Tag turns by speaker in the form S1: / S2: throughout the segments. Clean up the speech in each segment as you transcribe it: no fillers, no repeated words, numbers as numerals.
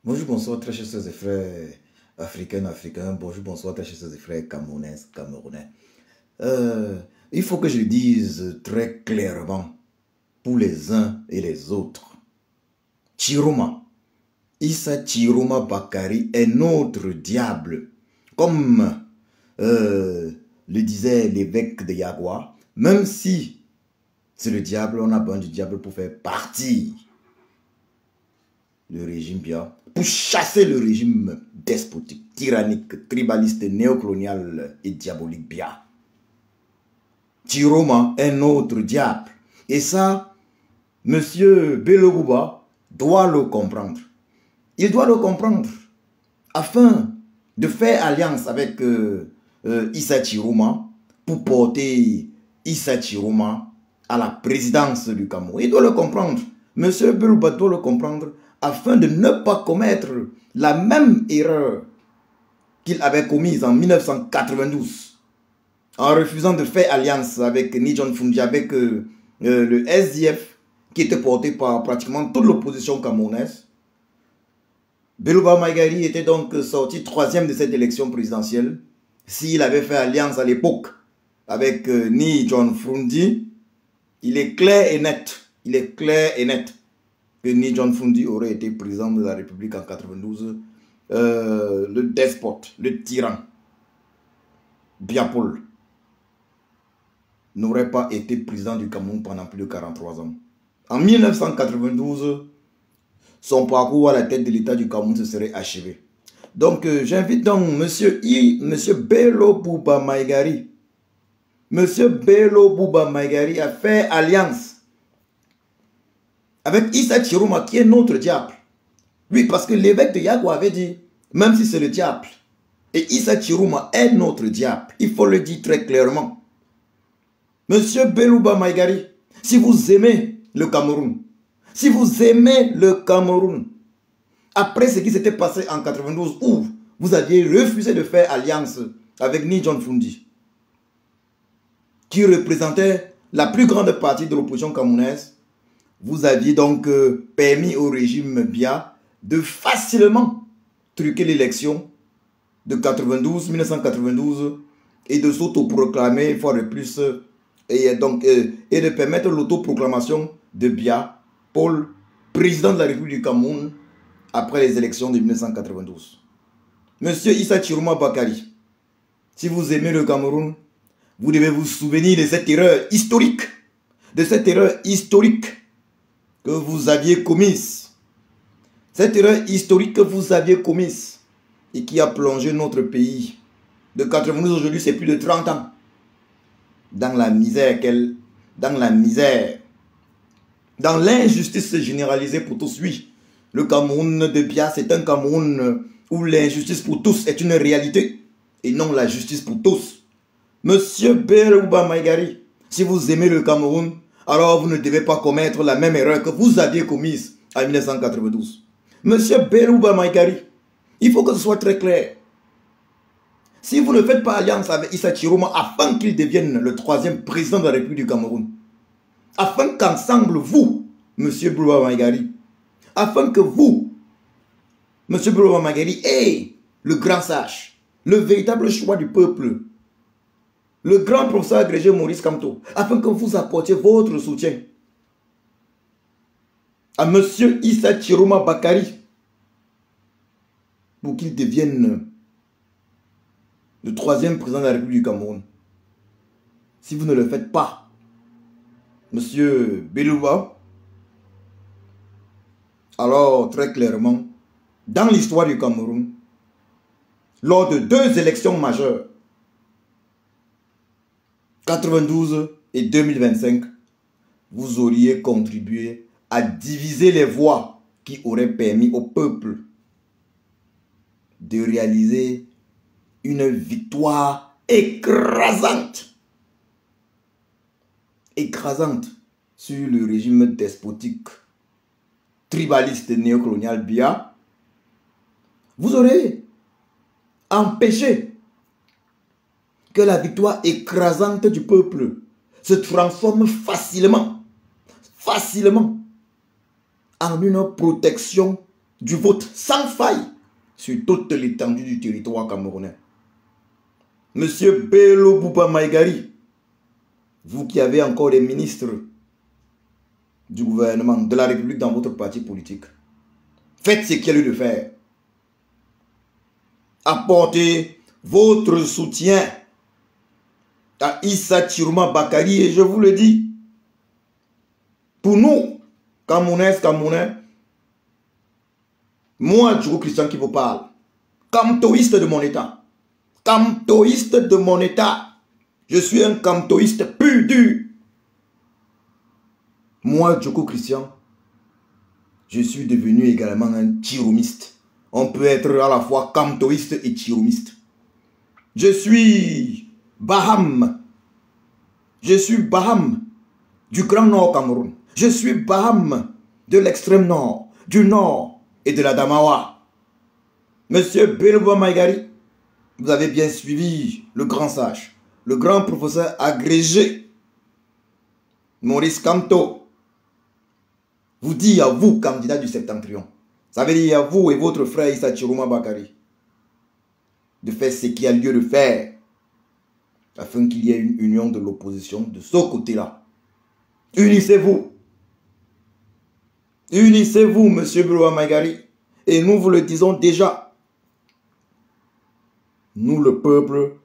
S1: Bonjour, bonsoir, très chers sœurs et frères africains. Bonjour, bonsoir, très chers sœurs et frères camerounais. Il faut que je le dise très clairement pour les uns et les autres. Chiroma, Issa Chiroma Bakari est notre diable. Comme le disait l'évêque de Yagua, même si c'est le diable, on a besoin du diable pour faire partie le régime Bia, pour chasser le régime despotique, tyrannique, tribaliste, néocolonial et diabolique Bia. Chiroma est notre diable. Et ça, monsieur Bello Bouba doit le comprendre. Il doit le comprendre afin de faire alliance avec Issa Chiroma pour porter Issa Chiroma à la présidence du Cameroun. Il doit le comprendre. Monsieur Bello Bouba doit le comprendre afin de ne pas commettre la même erreur qu'il avait commise en 1992 en refusant de faire alliance avec Ni John Fundi, avec le SDF qui était porté par pratiquement toute l'opposition camerounaise. Belouba Maïgari était donc sorti troisième de cette élection présidentielle. S'il avait fait alliance à l'époque avec Ni John Fundi, il est clair et net que Ni John Fundi aurait été président de la République en 92, le despote, le tyran, Biapol, n'aurait pas été président du Cameroun pendant plus de 43 ans. En 1992, son parcours à la tête de l'État du Cameroun se serait achevé. Donc, j'invite donc monsieur Bello Bouba Maïgari, à faire alliance avec Issa Chiroma qui est notre diable. Oui, parce que l'évêque de Yagua avait dit, même si c'est le diable, et Issa Chiroma est notre diable, il faut le dire très clairement. Monsieur Belouba Maïgari, si vous aimez le Cameroun, après ce qui s'était passé en 92 où vous aviez refusé de faire alliance avec Ni John Fundi, qui représentait la plus grande partie de l'opposition camerounaise, vous aviez donc permis au régime Bia de facilement truquer l'élection de 1992 et de s'autoproclamer une fois de plus et de permettre l'autoproclamation de Bia Paul, président de la République du Cameroun après les élections de 1992. Monsieur Issa Chiroma Bakari, si vous aimez le Cameroun, vous devez vous souvenir de cette erreur historique, que vous aviez commise. Cette erreur historique que vous aviez commise et qui a plongé notre pays de 92 aujourd'hui, c'est plus de 30 ans dans la misère, dans l'injustice généralisée pour tous. Oui, le Cameroun de Bia, c'est un Cameroun où l'injustice pour tous est une réalité et non la justice pour tous. Monsieur Belouba Maïgari, si vous aimez le Cameroun, alors vous ne devez pas commettre la même erreur que vous aviez commise en 1992. Monsieur Belouba Maïgari, il faut que ce soit très clair. Si vous ne faites pas alliance avec Issa Chiroma afin qu'il devienne le troisième président de la République du Cameroun, afin qu'ensemble vous, monsieur Belouba Maïgari, afin que vous, monsieur Belouba Maïgari, ayez le grand sage, le véritable choix du peuple, le grand professeur agrégé Maurice Kamto, afin que vous apportiez votre soutien à monsieur Issa Chiroma Bakari pour qu'il devienne le troisième président de la République du Cameroun. Si vous ne le faites pas, monsieur Belouba, alors très clairement, dans l'histoire du Cameroun, lors de deux élections majeures, 92 et 2025, vous auriez contribué à diviser les voix qui auraient permis au peuple de réaliser une victoire écrasante sur le régime despotique, tribaliste néocolonial Bia. Vous aurez empêché que la victoire écrasante du peuple se transforme facilement en une protection du vote sans faille sur toute l'étendue du territoire camerounais. Monsieur Bello Bouba Maïgari, vous qui avez encore des ministres du gouvernement de la République dans votre parti politique, faites ce qu'il y a lieu de faire. Apportez votre soutien à Issa Chiroma Bakary et je vous le dis, pour nous, Camerounaises, Camerounais, moi, Djoko Christian qui vous parle, camtoïste de mon état, camtoïste de mon état, je suis un camtoïste pur dur. Moi, Djoko Christian, je suis devenu également un chiromiste. On peut être à la fois camtoïste et chiromiste. Je suis Baham. Je suis Baham du Grand Nord Cameroun. Je suis Baham de l'extrême nord, du nord et de la Damawa. Monsieur Bello Maïgari, vous avez bien suivi le grand sage, le grand professeur agrégé, Maurice Kamto, vous dit à vous, candidat du Septentrion, ça veut dire à vous et votre frère Issa Chiroma Bakary, de faire ce qu'il y a lieu de faire, afin qu'il y ait une union de l'opposition de ce côté-là. Unissez-vous. Unissez-vous, monsieur Bello Maïgari. Et nous vous le disons déjà. Nous le peuple,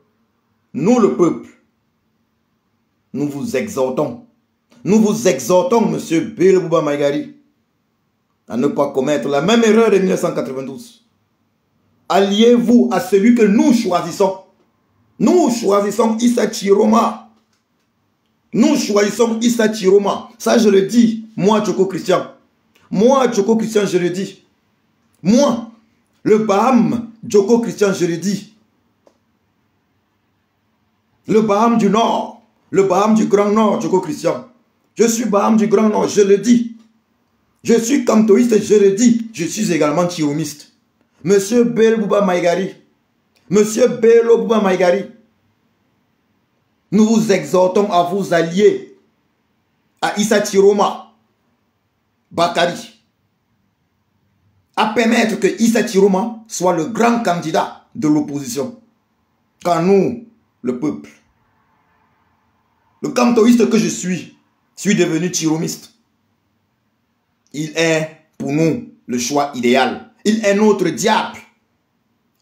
S1: nous vous exhortons. Nous vous exhortons, monsieur Bello Maïgari, à ne pas commettre la même erreur de 1992. Alliez-vous à celui que nous choisissons. Nous choisissons Issa Chiroma. Nous choisissons Issa Chiroma. Ça, je le dis, moi, Djoko Christian. Moi, Djoko Christian, je le dis. Moi, le Baham, Djoko Christian, je le dis. Le Baham du Nord, le Baham du Grand Nord, Djoko Christian. Je suis Baham du Grand Nord, je le dis. Je suis camtoïste, je le dis. Je suis également chiromiste. Monsieur Bello Maïgari, monsieur Bello Maïgari, nous vous exhortons à vous allier à Issa Chiroma Bakary, à permettre que Issa Chiroma soit le grand candidat de l'opposition. Car nous, le peuple, le camtoïste que je suis devenu chiromiste. Il est pour nous le choix idéal. Il est notre diable.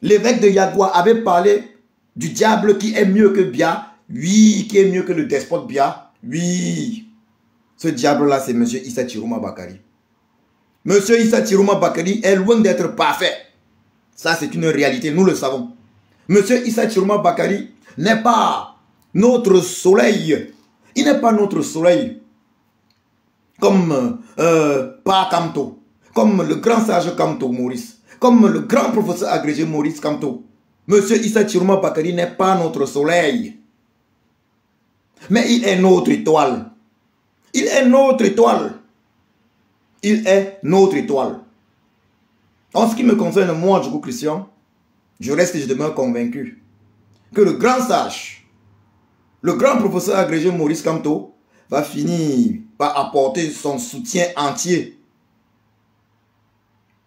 S1: L'évêque de Yagua avait parlé du diable qui est mieux que Bia. Oui, qui est mieux que le despote Bia. Oui. Ce diable-là, c'est M. Issa Chiroma Bakary. M. Issa Chiroma Bakary est loin d'être parfait. Ça, c'est une réalité, nous le savons. M. Issa Chiroma Bakary n'est pas notre soleil. Il n'est pas notre soleil. Comme Pa Kamto, comme le grand sage Kamto Maurice, comme le grand professeur agrégé Maurice Kamto. Monsieur Issa Chiroma Bakary n'est pas notre soleil. Mais il est notre étoile. Il est notre étoile. Il est notre étoile. En ce qui me concerne, moi, Djoko Christian, je reste et je demeure convaincu que le grand sage, le grand professeur agrégé Maurice Kamto va finir par apporter son soutien entier.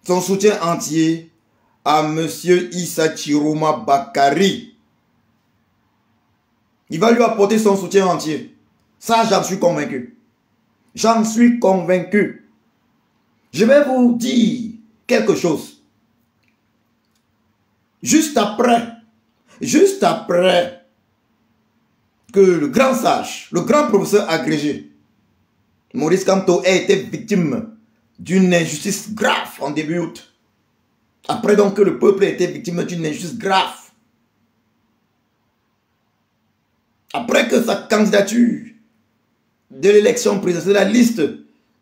S1: Son soutien entier à monsieur Issa Chiroma Bakary. Il va lui apporter son soutien entier. Ça, j'en suis convaincu. J'en suis convaincu. Je vais vous dire quelque chose. Juste après que le grand sage, le grand professeur agrégé, Maurice Kamto, a été victime d'une injustice grave en début août. Après donc que le peuple a été victime d'une injustice grave. Après que sa candidature de l'élection présidentielle, la liste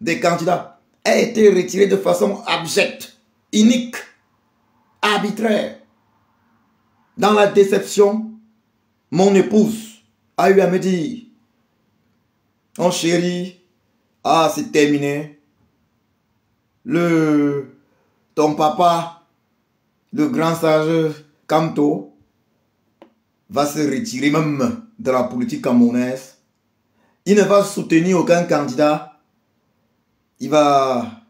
S1: des candidats a été retirée de façon abjecte, inique, arbitraire. Dans la déception, mon épouse a eu à me dire: oh chérie, ah c'est terminé. Ton papa, le grand sage Kamto, va se retirer même de la politique camerounaise. Il ne va soutenir aucun candidat. Il va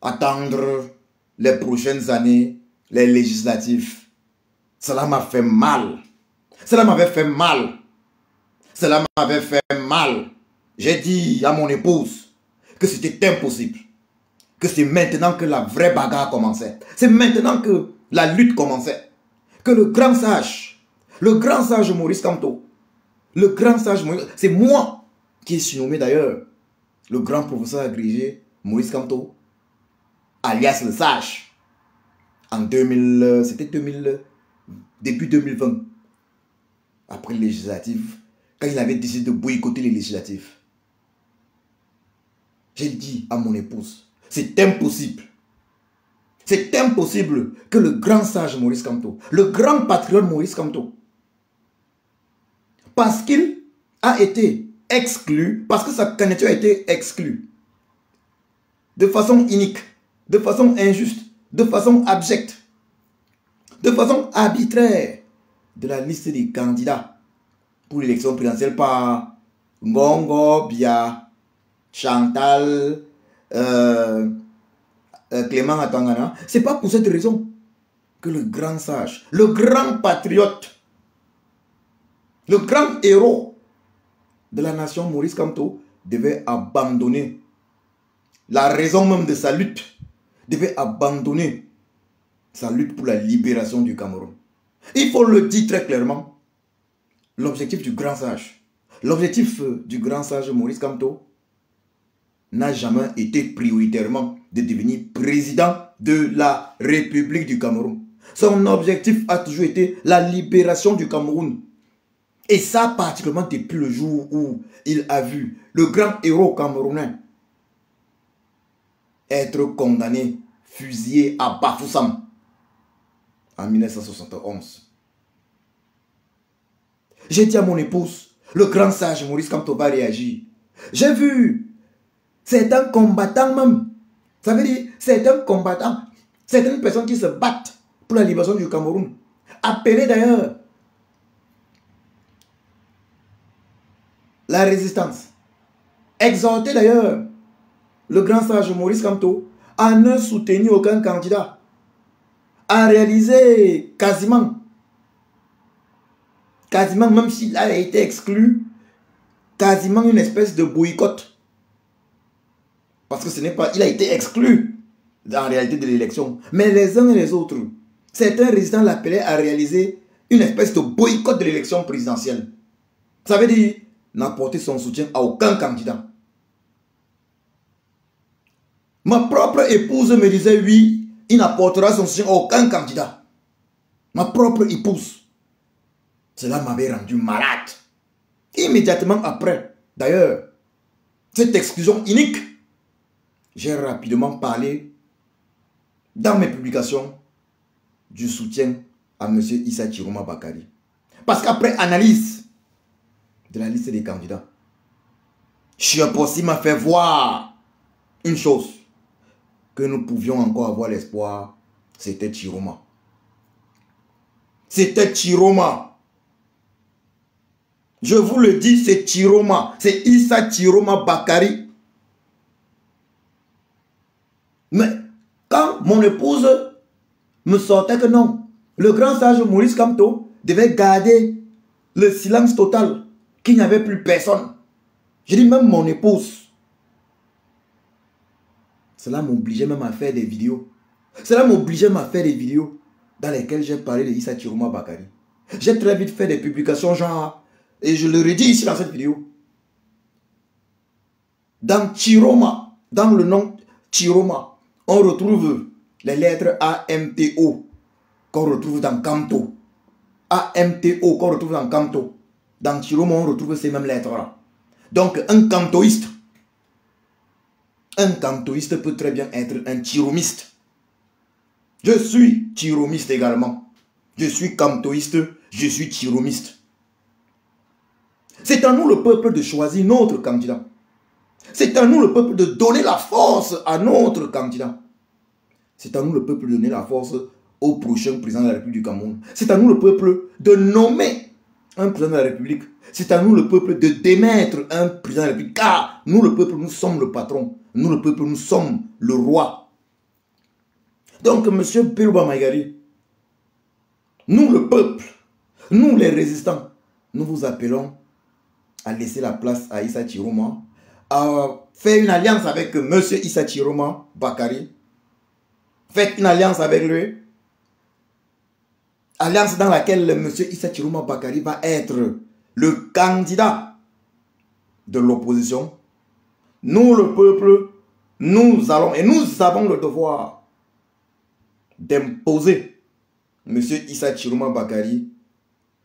S1: attendre les prochaines années, les législatives. Cela m'a fait mal. Cela m'avait fait mal. Cela m'avait fait mal. J'ai dit à mon épouse que c'était impossible. Que c'est maintenant que la vraie bagarre commençait. C'est maintenant que la lutte commençait. Que le grand sage Maurice Kamto, le grand sage Maurice, c'est moi qui ai surnommé d'ailleurs le grand professeur agrégé Maurice Kamto, alias le sage, en 2000, c'était début 2020, après les législatives, quand il avait décidé de boycotter les législatives. J'ai dit à mon épouse, c'est impossible. C'est impossible que le grand sage Maurice Kamto, le grand patriote Maurice Kamto, parce qu'il a été exclu, parce que sa candidature a été exclue, de façon inique, de façon injuste, de façon abjecte, de façon arbitraire, de la liste des candidats pour l'élection présidentielle par Ngongo, Bia, Chantal, Clément Atangana. C'est pas pour cette raison que le grand sage, le grand patriote, le grand héros de la nation Maurice Kamto devait abandonner la raison même de sa lutte, devait abandonner sa lutte pour la libération du Cameroun. Il faut le dire très clairement, l'objectif du grand sage Maurice Kamto n'a jamais été prioritairement de devenir président de la République du Cameroun. Son objectif a toujours été la libération du Cameroun. Et ça, particulièrement depuis le jour où il a vu le grand héros camerounais être condamné, fusillé à Bafoussam en 1971. J'ai dit à mon épouse, le grand sage Maurice Kamto va réagir. J'ai vu certains combattants même, ça veut dire certains combattants, certaines personnes qui se battent pour la libération du Cameroun, appelées d'ailleurs la résistance, exhorter d'ailleurs le grand sage Maurice Kamto à ne soutenir aucun candidat, à réaliser quasiment même s'il a été exclu, quasiment une espèce de boycott. Parce que ce n'est pas, il a été exclu en réalité de l'élection. Mais les uns et les autres, certains résistants l'appelaient à réaliser une espèce de boycott de l'élection présidentielle. Ça veut dire n'apporter son soutien à aucun candidat. Ma propre épouse me disait oui, il n'apportera son soutien à aucun candidat. Ma propre épouse. Cela m'avait rendu malade. Immédiatement après, d'ailleurs, cette exclusion inique, j'ai rapidement parlé dans mes publications du soutien à M. Issa Chiroma Bakary. Parce qu'après analyse de la liste des candidats, Chiapossi m'a fait voir une chose, que nous pouvions encore avoir l'espoir, c'était Chiroma. C'était Chiroma. Je vous le dis, c'est Chiroma. C'est Issa Chiroma Bakary. Mais quand mon épouse me sortait que non, le grand sage Maurice Kamto devait garder le silence total, qu'il n'y avait plus personne. Je dis même mon épouse. Cela m'obligeait même à faire des vidéos. Cela m'obligeait même à faire des vidéos dans lesquelles j'ai parlé de Issa Chiroma Bakary. J'ai très vite fait des publications genre, et je le redis ici dans cette vidéo. Dans Chiroma, dans le nom Chiroma, on retrouve les lettres AMTO qu'on retrouve dans Kamto. AMTO qu'on retrouve dans Kamto. Dans Chiroma, on retrouve ces mêmes lettres-là. Donc, un kamtoïste peut très bien être un chiromiste. Je suis chiromiste également. Je suis kamtoïste, je suis chiromiste. C'est à nous le peuple de choisir notre candidat. C'est à nous le peuple de donner la force à notre candidat. C'est à nous le peuple de donner la force au prochain président de la République du Cameroun. C'est à nous le peuple de nommer un président de la République. C'est à nous le peuple de démettre un président de la République. Car nous le peuple, nous sommes le patron. Nous le peuple, nous sommes le roi. Donc, M. Bilouba Maïgari, nous le peuple, nous les résistants, nous vous appelons à laisser la place à Issa Chiroma, à faire une alliance avec M. Issa Chiroma Bakari. Faites une alliance avec lui. Alliance dans laquelle M. Issa Chiroma Bakari va être le candidat de l'opposition. Nous, le peuple, nous allons et nous avons le devoir d'imposer M. Issa Chiroma Bakari.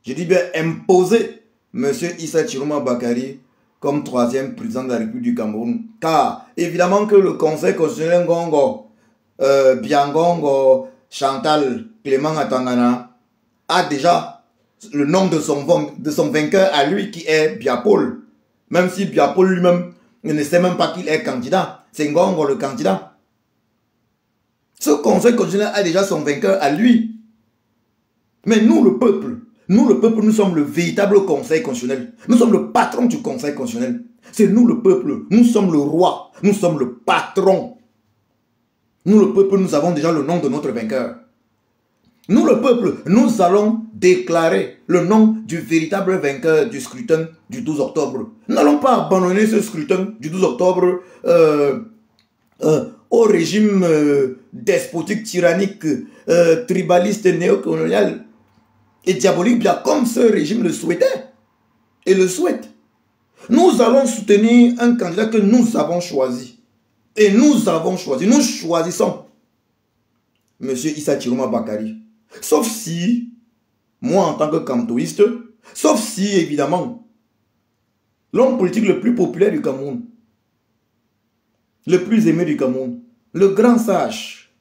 S1: Je dis bien imposer M. Issa Chiroma Bakari comme troisième président de la République du Cameroun. Car évidemment que le Conseil constitutionnel Ngongo, Biangongo, Chantal, Clément Atangana a déjà le nom de son vainqueur à lui qui est Biapol. Même si Biapol lui-même ne sait même pas qu'il est candidat. C'est Ngongo le candidat. Ce Conseil constitutionnel a déjà son vainqueur à lui. Mais nous le peuple, nous sommes le véritable Conseil constitutionnel. Nous sommes le patron du Conseil constitutionnel. C'est nous le peuple, nous sommes le roi, nous sommes le patron. Nous le peuple, nous avons déjà le nom de notre vainqueur. Nous le peuple, nous allons déclarer le nom du véritable vainqueur du scrutin du 12 octobre. Nous n'allons pas abandonner ce scrutin du 12 octobre au régime despotique, tyrannique, tribaliste, néocolonial et diabolique, bien comme ce régime le souhaitait et le souhaite. Nous allons soutenir un candidat que nous avons choisi. Et nous avons choisi, nous choisissons M. Issa Chiroma Bakari. Sauf si, moi en tant que cantoïste, sauf si évidemment, l'homme politique le plus populaire du Cameroun, le plus aimé du Cameroun, le grand sage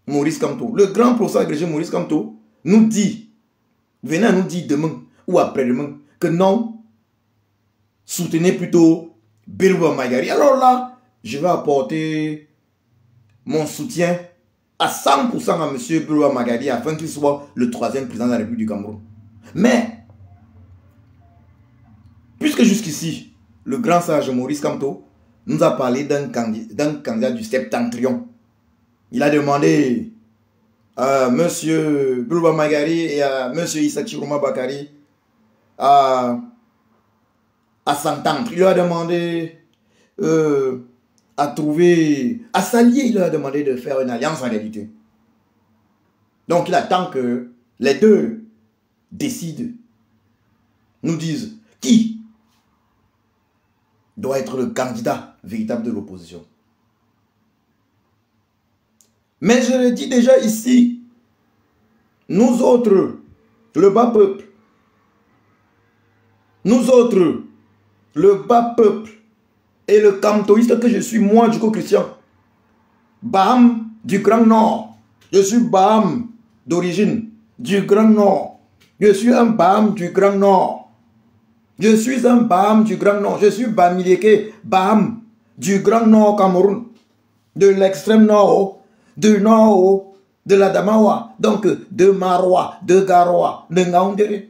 S1: Maurice Kamto, le grand professeur agrégé Maurice Kamto, nous dit, venez à nous dire demain ou après-demain, que non, soutenez plutôt Bilouba Maïgari. Alors là, je vais apporter mon soutien à 100% à M. Bilouba Maïgari afin qu'il soit le troisième président de la République du Cameroun. Mais, puisque jusqu'ici, le grand sage Maurice Kamto nous a parlé d'un candidat du septentrion, il a demandé à M. Bilouba Maïgari et à M. Issa Chiroma Bakari à s'entendre. Il lui a demandé à s'allier, il leur a demandé de faire une alliance en réalité. Donc il attend que les deux décident, nous disent qui doit être le candidat véritable de l'opposition. Mais je le dis déjà ici, nous autres, le bas peuple, nous autres, le bas peuple, et le cantoïste que je suis, moi, du Christian, Baham du Grand Nord. Je suis Baham d'origine, du Grand Nord. Je suis un Baham du Grand Nord. Je suis un Baham du Grand Nord. Je suis Bamileke, Baham du Grand Nord Cameroun. De l'extrême nord, du nord, de la Damawa. Donc, de Marois, de Garoua, de Ngaoundéré.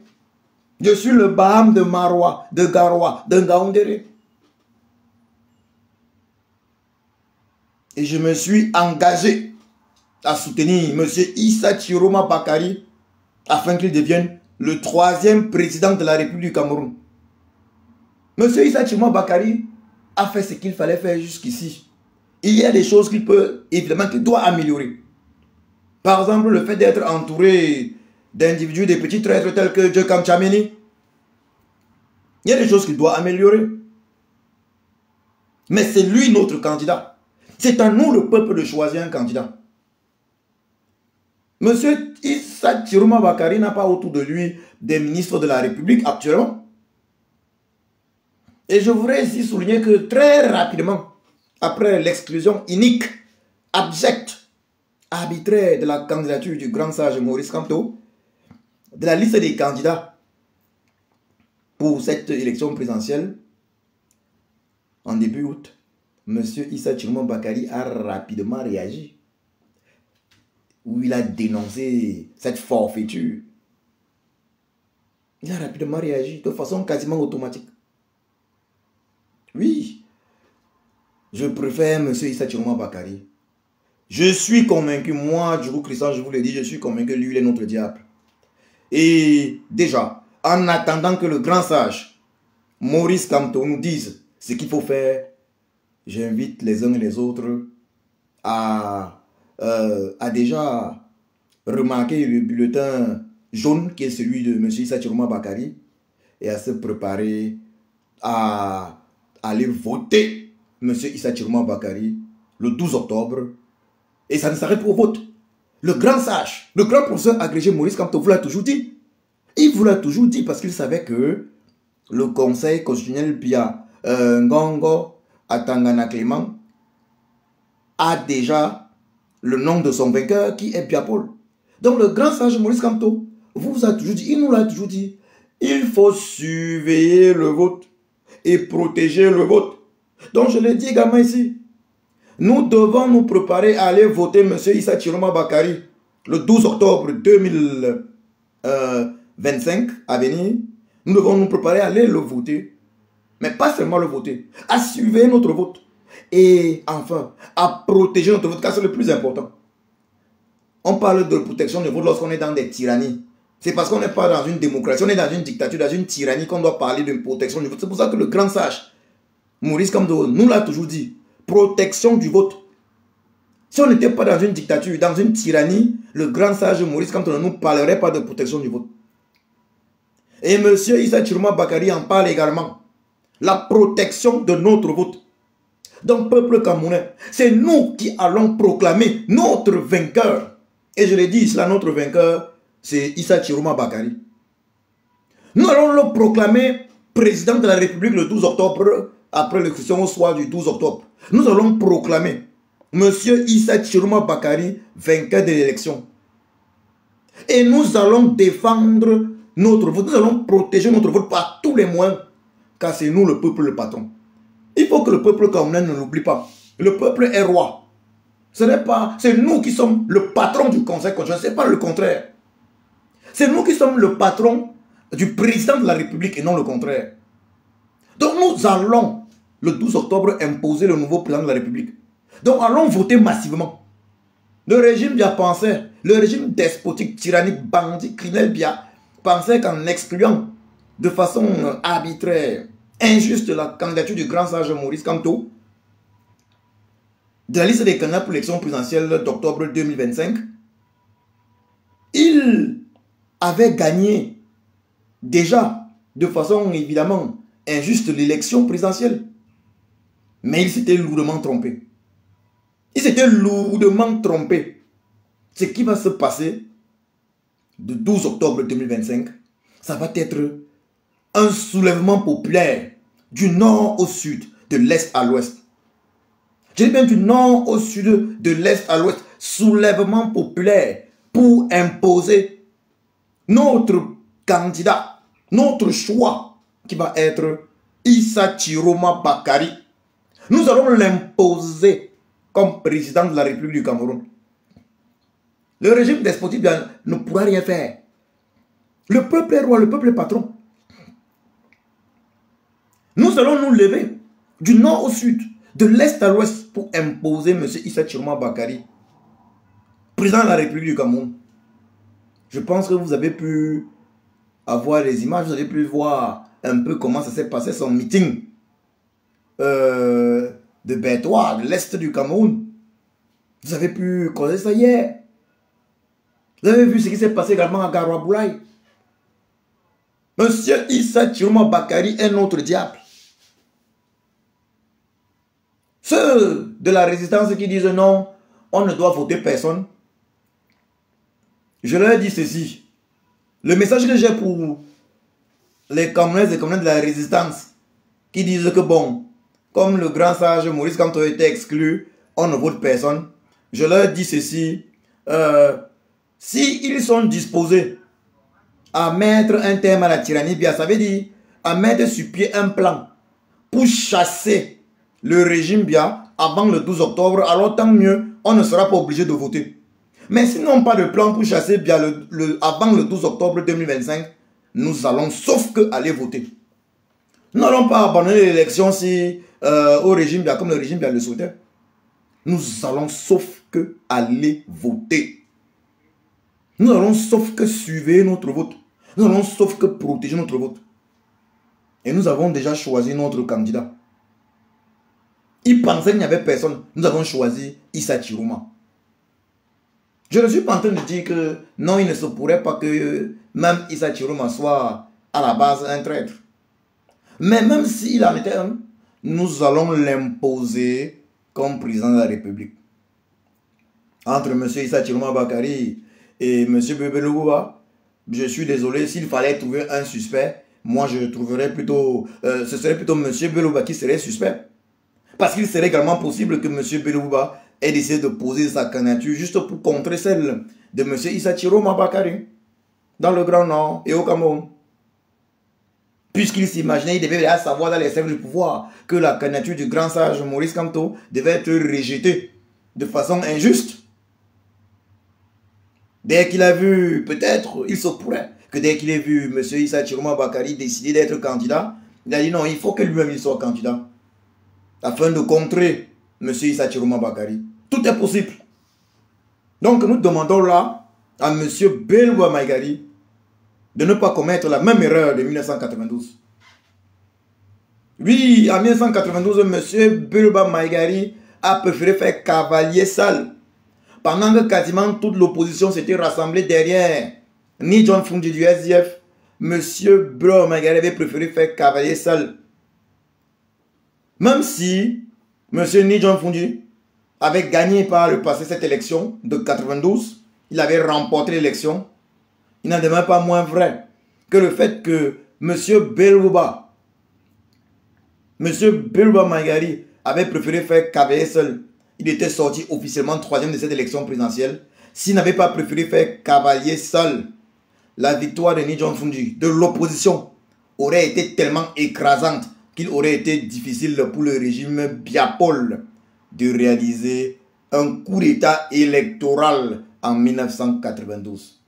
S1: Je suis le Baham de Marois, de Garoua, de Ngaoundéré. Et je me suis engagé à soutenir M. Issa Chiroma Bakari afin qu'il devienne le troisième président de la République du Cameroun. M. Issa Chiroma Bakari a fait ce qu'il fallait faire jusqu'ici. Il y a des choses qu'il peut, évidemment, qu'il doit améliorer. Par exemple, le fait d'être entouré d'individus, des petits traîtres tels que Djekam Tchameni. Il y a des choses qu'il doit améliorer. Mais c'est lui notre candidat. C'est à nous, le peuple, de choisir un candidat. Monsieur Issa Chiroma Bakari n'a pas autour de lui des ministres de la République actuellement. Et je voudrais ici souligner que très rapidement, après l'exclusion inique, abjecte, arbitraire de la candidature du grand sage Maurice Kamto, de la liste des candidats pour cette élection présidentielle, en début août, M. Issa Chiroma Bakari a rapidement réagi, où il a dénoncé cette forfaiture. Il a rapidement réagi de façon quasiment automatique. Oui, je préfère M. Issa Chiroma Bakari Je suis convaincu, moi, Djourou Christian, je vous l'ai dit, je suis convaincu que lui, il est notre diable. Et déjà, en attendant que le grand sage, Maurice Kamto, nous dise ce qu'il faut faire, j'invite les uns et les autres à déjà remarquer le bulletin jaune qui est celui de M. Issa Chiroma Bakary et à se préparer à aller voter M. Issa Chiroma Bakary le 12 octobre. Et ça ne s'arrête pas au vote. Le grand sage, le grand professeur agrégé Maurice Kamto vous l'a toujours dit. Il vous l'a toujours dit parce qu'il savait que le conseil constitutionnel Pia Ngongo Atangana Clément a déjà le nom de son vainqueur qui est Pia Paul. Donc le grand sage Maurice Kamto vous a toujours dit, il nous l'a toujours dit, il faut surveiller le vote et protéger le vote. Donc je l'ai dit également ici. Nous devons nous préparer à aller voter M. Issa Chiroma Bakary le 12 octobre 2025 à venir. Nous devons nous préparer à aller le voter. Mais pas seulement le voter, à surveiller notre vote. Et enfin, à protéger notre vote, car c'est le plus important. On parle de protection de vote lorsqu'on est dans des tyrannies. C'est parce qu'on n'est pas dans une démocratie, on est dans une dictature, dans une tyrannie qu'on doit parler de protection du vote. C'est pour ça que le grand sage, Maurice Kamto, nous l'a toujours dit. Protection du vote. Si on n'était pas dans une dictature, dans une tyrannie, le grand sage Maurice Kamto ne nous parlerait pas de protection du vote. Et M. Issa Chiroma Bakary en parle également. La protection de notre vote. Donc, peuple camerounais, c'est nous qui allons proclamer notre vainqueur. Et je l'ai dit, cela, notre vainqueur, c'est Issa Chiroma Bakary. Nous allons le proclamer président de la République le 12 octobre, après l'élection au soir du 12 octobre. Nous allons proclamer M. Issa Chiroma Bakary vainqueur de l'élection. Et nous allons défendre notre vote. Nous allons protéger notre vote par tous les moyens. Car c'est nous le peuple, le patron. Il faut que le peuple camerounais ne l'oublie pas. Le peuple est roi. C'est nous qui sommes le patron du conseil constitutionnel. Ce n'est pas le contraire. C'est nous qui sommes le patron du président de la République et non le contraire. Donc nous allons le 12 octobre imposer le nouveau président de la République. Donc allons voter massivement. Le régime Bia pensait, le régime despotique, tyrannique, bandit, criminel Bia pensait qu'en excluant de façon arbitraire, injuste la candidature du grand sage Maurice Kamto de la liste des candidats pour l'élection présidentielle d'octobre 2025, il avait gagné déjà de façon évidemment injuste l'élection présidentielle. Mais il s'était lourdement trompé. Il s'était lourdement trompé. Ce qui va se passer le 12 octobre 2025, ça va être un soulèvement populaire du nord au sud, de l'est à l'ouest. Je dis bien du nord au sud, de l'est à l'ouest. Soulèvement populaire pour imposer notre candidat, notre choix, qui va être Issa Chiroma Bakary. Nous allons l'imposer comme président de la République du Cameroun. Le régime despotique ne pourra rien faire. Le peuple est roi, le peuple est patron. Nous allons nous lever du nord au sud, de l'est à l'ouest pour imposer M. Issa Chiroma Bakary, président de la République du Cameroun. Je pense que vous avez pu avoir les images, vous avez pu voir un peu comment ça s'est passé son meeting de Bertois, de l'est du Cameroun. Vous avez pu connaître ça hier. Vous avez vu ce qui s'est passé également à Garoua-Boulaye. Monsieur Issa Chiroma Bakary est notre diable. Ceux de la résistance qui disent non, on ne doit voter personne. Je leur dis ceci. Le message que j'ai pour les Camerounais et Camerounais de la résistance qui disent que bon, comme le grand sage Maurice Kamto a été exclu, on ne vote personne. Je leur dis ceci. Si ils sont disposés à mettre un terme à la tyrannie, bien ça veut dire à mettre sur pied un plan pour chasser le régime bien avant le 12 octobre, alors tant mieux, on ne sera pas obligé de voter. Mais s'ils n'ont pas de plan pour chasser bien avant le 12 octobre 2025, nous allons sauf que aller voter. Nous n'allons pas abandonner l'élection si au régime bien comme le régime bien le souhaitait. Nous allons sauf que aller voter. Nous n'allons sauf que suivre notre vote. Nous n'allons sauf que protéger notre vote. Et nous avons déjà choisi notre candidat. Ils pensaient qu'il n'y avait personne. Nous avons choisi Issa Chiroma. Je ne suis pas en train de dire que non, il ne se pourrait pas que même Issa Chiroma soit à la base un traître. Mais même s'il en était un, nous allons l'imposer comme président de la République. Entre M. Issa Chiroma Bakari et M. Bébé Louba, je suis désolé, s'il fallait trouver un suspect, moi je trouverais plutôt, ce serait plutôt M. Belouba qui serait suspect. Parce qu'il serait également possible que M. Belouba ait décidé de poser sa candidature juste pour contrer celle de M. Issa Chiroma Bakari dans le Grand Nord et au Cameroun. Puisqu'il s'imaginait, il devait déjà savoir dans les cercles du pouvoir que la candidature du grand sage Maurice Kamto devait être rejetée de façon injuste. Dès qu'il a vu, peut-être, il se pourrait que dès qu'il ait vu M. Issa Chiroma Bakari décider d'être candidat, il a dit non, il faut que lui-même il soit candidat. Afin de contrer M. Issa Chiroma Bakari. Tout est possible. Donc nous demandons là à M. Belouba Maïgari de ne pas commettre la même erreur de 1992. Oui, en 1992, M. Belouba Maïgari a préféré faire cavalier sale. Pendant que quasiment toute l'opposition s'était rassemblée derrière Ni John Fundi du SDF, M. Belouba Maïgari avait préféré faire cavalier sale. Même si M. Ni John Fundi avait gagné par le passé cette élection de 92, il avait remporté l'élection, il n'en demeure pas moins vrai que le fait que M. Belouba Maïgari avait préféré faire cavalier seul. Il était sorti officiellement 3e de cette élection présidentielle. S'il n'avait pas préféré faire cavalier seul, la victoire de Ni John Fundi, de l'opposition, aurait été tellement écrasante qu'il aurait été difficile pour le régime Biapol de réaliser un coup d'état électoral en 1992.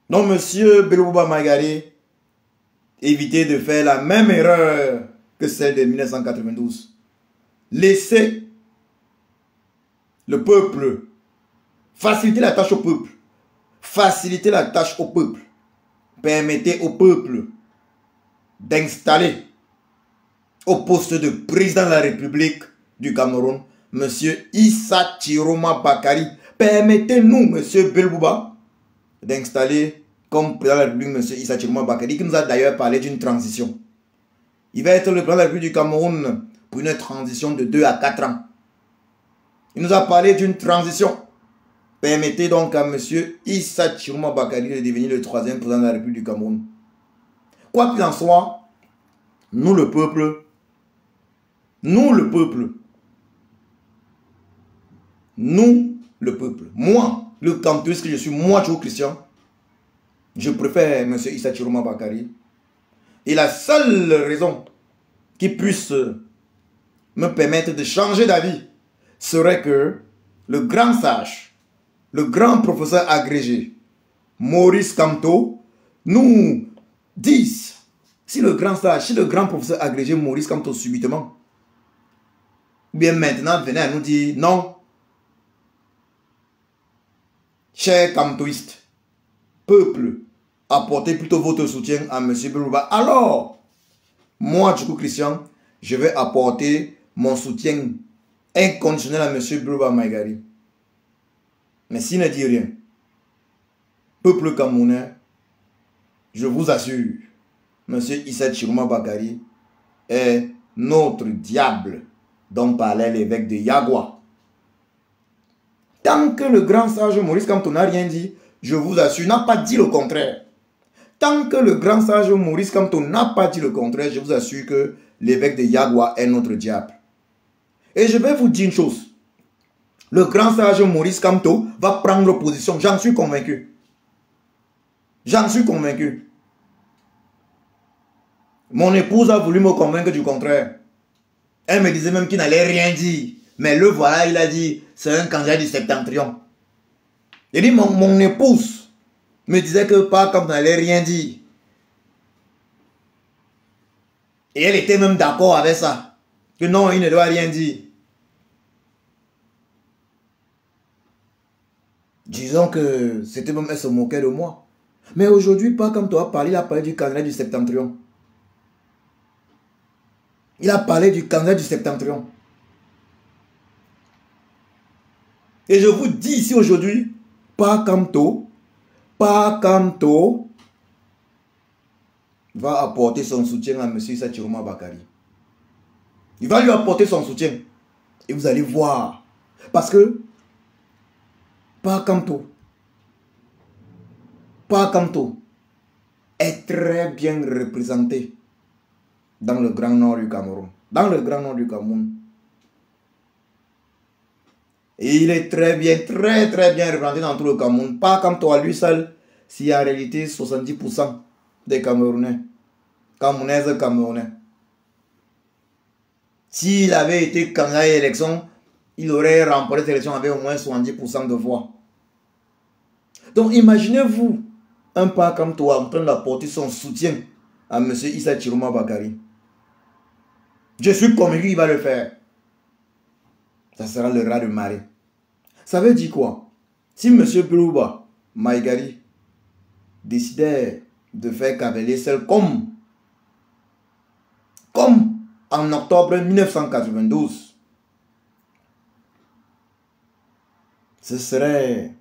S1: Donc, M. Belouba Maïgari, évitez de faire la même erreur que celle de 1992. Laissez le peuple, faciliter la tâche au peuple, faciliter la tâche au peuple, permettez au peuple d'installer au poste de président de la République du Cameroun, M. Issa Chiroma Bakari. Permettez-nous, M. Belouba, d'installer comme président de la République M. Issa Chiroma Bakari, qui nous a d'ailleurs parlé d'une transition. Il va être le président de la République du Cameroun pour une transition de 2 à 4 ans. Il nous a parlé d'une transition. Permettez donc à M. Issa Chiroma Bakari de devenir le 3e président de la République du Cameroun. Quoi qu'il en soit, nous le peuple, moi, le campus que je suis, moi, Joe Christian, je préfère M. Issa Chiroma Bakari. Et la seule raison qui puisse me permettre de changer d'avis serait que le grand sage, le grand professeur agrégé, Maurice Kamto, nous dise si le grand sage, si le grand professeur agrégé Maurice Kamto subitement, bien maintenant venez à nous dire non, chers Kamtoistes, peuple, apportez plutôt votre soutien à M. Belouba. Alors, moi, du coup, Christian, je vais apporter mon soutien inconditionnel à M. Belouba Maïgari. Mais s'il ne dit rien, peuple camerounais, je vous assure, M. Issa Chiroma Bakari est notre diable dont parlait l'évêque de Yagua. Tant que le grand sage Maurice Kamto n'a rien dit, je vous assure, n'a pas dit le contraire. Tant que le grand sage Maurice Kamto n'a pas dit le contraire, je vous assure que l'évêque de Yagua est notre diable. Et je vais vous dire une chose. Le grand sage Maurice Kamto va prendre position, j'en suis convaincu. J'en suis convaincu. Mon épouse a voulu me convaincre du contraire. Elle me disait même qu'il n'allait rien dire. Mais le voilà, il a dit, c'est un candidat du septentrion. Il dit, mon épouse me disait que pas comme n'allait rien dire. Et elle était même d'accord avec ça. Que non, il ne doit rien dire. Disons que c'était même, elle se moquait de moi. Mais aujourd'hui, pas comme toi, il a parlé du candidat du Septentrion. Il a parlé du candidat du Septentrion. Et je vous dis ici aujourd'hui, pas Kamto va apporter son soutien à M. Issa Chiroma Bakari. Il va lui apporter son soutien. Et vous allez voir. Parce que pas Kamto est très bien représenté dans le Grand Nord du Cameroun. Dans le Grand Nord du Cameroun. Et il est très bien représenté dans tout le Cameroun. Pas Kamto à lui seul, s'il y a en réalité 70% des Camerounais. Camerounais. S'il avait été candidat à l'élection, il aurait remporté cette élection avec au moins 70% de voix. Donc imaginez-vous un pas comme toi en train d'apporter son soutien à M. Issa Chiroma Bakari. Je suis convaincu qu'il va le faire. Ça sera le raz de marée. Ça veut dire quoi? Si M. Belouba Maïgari décidait de faire Kabele seul comme en octobre 1992, ce serait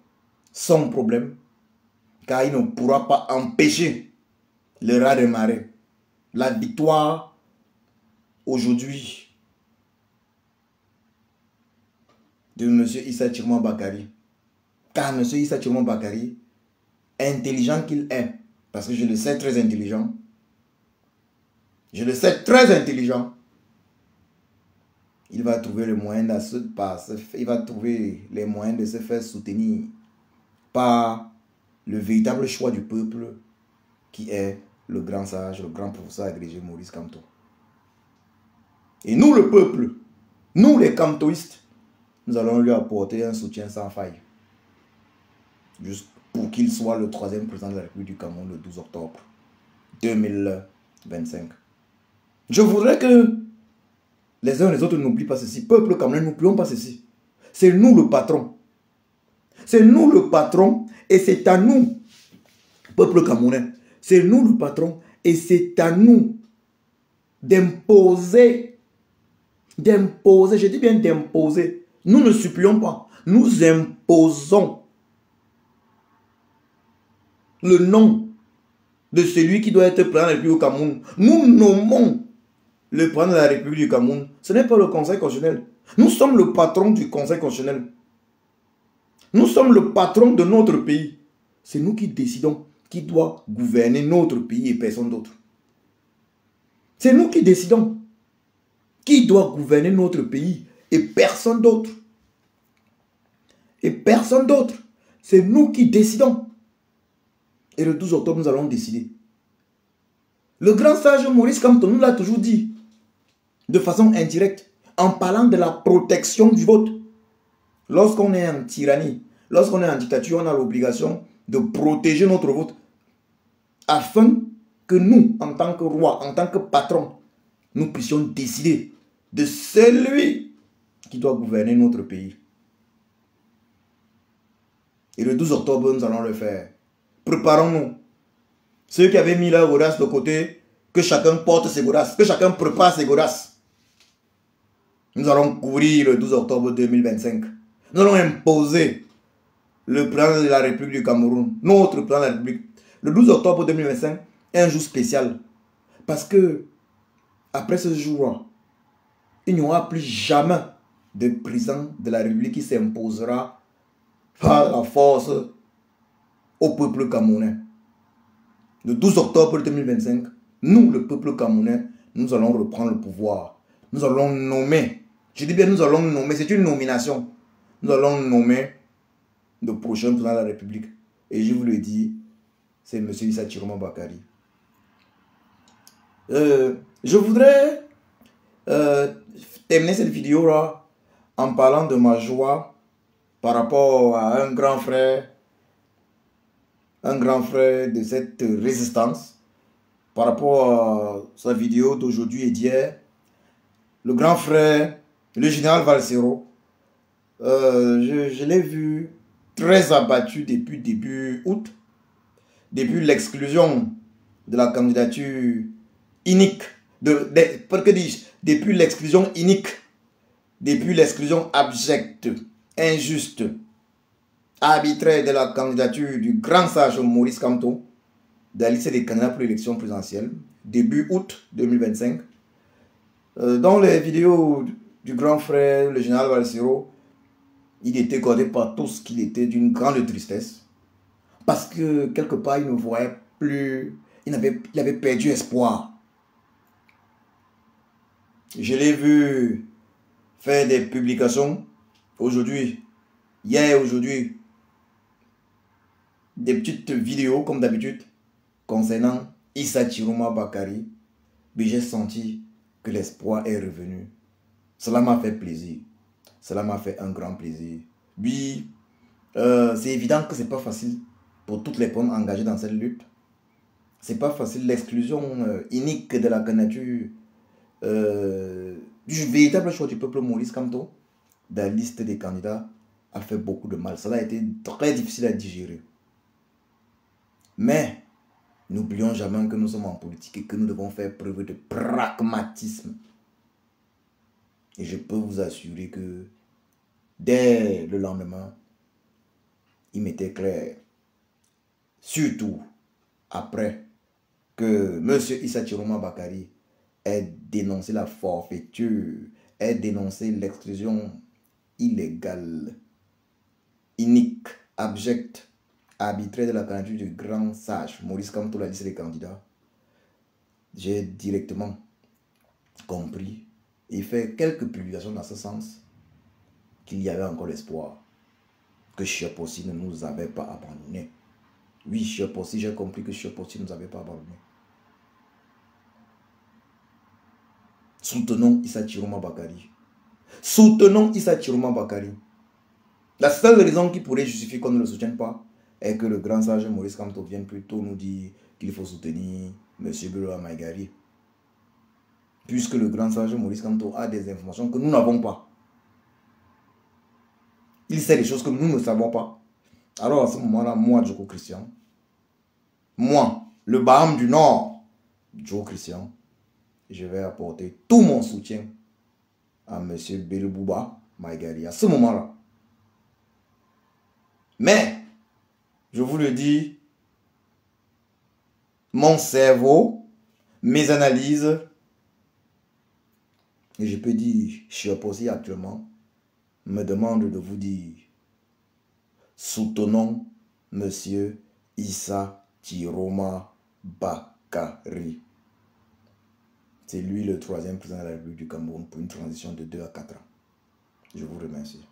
S1: son problème, car il ne pourra pas empêcher le raz de marée. La victoire aujourd'hui de M. Issa Chiroma Bakari. Car M. Issa Chiroma Bakari, intelligent qu'il est, parce que je le sais très intelligent, il va trouver le moyen de se faire soutenir par le véritable choix du peuple qui est le grand sage, le grand professeur agrégé Maurice Kamto. Et nous, le peuple, nous les kamtoïstes, nous allons lui apporter un soutien sans faille. Juste pour qu'il soit le 3e président de la République du Cameroun le 12 octobre 2025. Je voudrais que les uns et les autres n'oublient pas ceci. Peuple camerounais, n'oublions pas ceci. C'est nous le patron. C'est nous le patron et c'est à nous, peuple camerounais, c'est nous le patron et c'est à nous d'imposer, je dis bien d'imposer. Nous ne supplions pas, nous imposons le nom de celui qui doit être président de la République du Cameroun. Nous nommons le président de la République du Cameroun. Ce n'est pas le Conseil constitutionnel. Nous sommes le patron du Conseil constitutionnel. Nous sommes le patron de notre pays. C'est nous qui décidons qui doit gouverner notre pays et personne d'autre. C'est nous qui décidons qui doit gouverner notre pays et personne d'autre. Et personne d'autre. C'est nous qui décidons. Et le 12 octobre, nous allons décider. Le grand sage Maurice Kamto nous l'a toujours dit, de façon indirecte, en parlant de la protection du vote. Lorsqu'on est en tyrannie, lorsqu'on est en dictature, on a l'obligation de protéger notre vote afin que nous, en tant que roi, en tant que patron, nous puissions décider de celui qui doit gouverner notre pays. Et le 12 octobre, nous allons le faire. Préparons-nous. Ceux qui avaient mis leur godasse de côté, que chacun porte ses godasses, que chacun prépare ses godasses. Nous allons courir le 12 octobre 2025. Nous allons imposer le président de la République du Cameroun, notre président de la République. Le 12 octobre 2025 est un jour spécial. Parce que, après ce jour-là, il n'y aura plus jamais de président de la République qui s'imposera par la force au peuple camerounais. Le 12 octobre 2025, nous, le peuple camerounais, nous allons reprendre le pouvoir. Nous allons nommer, je dis bien nous allons nommer, c'est une nomination. Nous allons nommer le prochain président de la République. Et je vous le dis, c'est M. Issa Chiroma Bakari. Je voudrais terminer cette vidéo-là en parlant de ma joie par rapport à un grand frère de cette résistance, par rapport à sa vidéo d'aujourd'hui et d'hier. Le grand frère, le général Valsero, je l'ai vu très abattu depuis début août, depuis l'exclusion de la candidature unique, que dis-je, depuis l'exclusion unique, depuis l'exclusion abjecte, injuste, arbitraire de la candidature du grand sage Maurice Kamto, de la liste des candidats pour l'élection présidentielle, début août 2025. Dans les vidéos du grand frère, le général Valsero, il était connu par tous qu'il était d'une grande tristesse. Parce que quelque part, il ne voyait plus, il avait perdu espoir. Je l'ai vu faire des publications aujourd'hui, hier, aujourd'hui, des petites vidéos comme d'habitude concernant Issa Chiroma Bakary. Mais j'ai senti que l'espoir est revenu. Cela m'a fait plaisir. Cela m'a fait un grand plaisir. Oui, c'est évident que ce n'est pas facile pour toutes les personnes engagées dans cette lutte. C'est pas facile. L'exclusion unique de la candidature du véritable choix du peuple Maurice Kamto de la liste des candidats a fait beaucoup de mal. Cela a été très difficile à digérer. Mais n'oublions jamais que nous sommes en politique et que nous devons faire preuve de pragmatisme. Et je peux vous assurer que dès le lendemain, il m'était clair, surtout après que M. Issa Chiroma Bakary ait dénoncé la forfaiture, ait dénoncé l'exclusion illégale, unique, abjecte, arbitraire de la candidature du grand sage Maurice Kamto, la liste des candidats. J'ai directement compris et fait quelques publications dans ce sens qu'il y avait encore l'espoir, que Chiop aussi ne nous avait pas abandonnés. Oui, Chiop aussi, j'ai compris que Chiop aussi ne nous avait pas abandonnés. Soutenons Issa Chiroma Bakary. Soutenons Issa Chiroma Bakary. La seule raison qui pourrait justifier qu'on ne le soutienne pas est que le grand sage Maurice Kamto vienne plutôt nous dire qu'il faut soutenir M. Bello Maïgari. Puisque le grand sage Maurice Kamto a des informations que nous n'avons pas. Il sait des choses que nous ne savons pas. Alors à ce moment-là, moi, Djoko Christian, moi, le Baham du Nord, Djoko Christian, je vais apporter tout mon soutien à M. Bello Maïgari à ce moment-là. Mais, je vous le dis, mon cerveau, mes analyses, et je peux dire, je suis opposé actuellement, me demande de vous dire, soutenons M. Issa Chiroma Bakary. C'est lui le 3e président de la République du Cameroun pour une transition de 2 à 4 ans. Je vous remercie.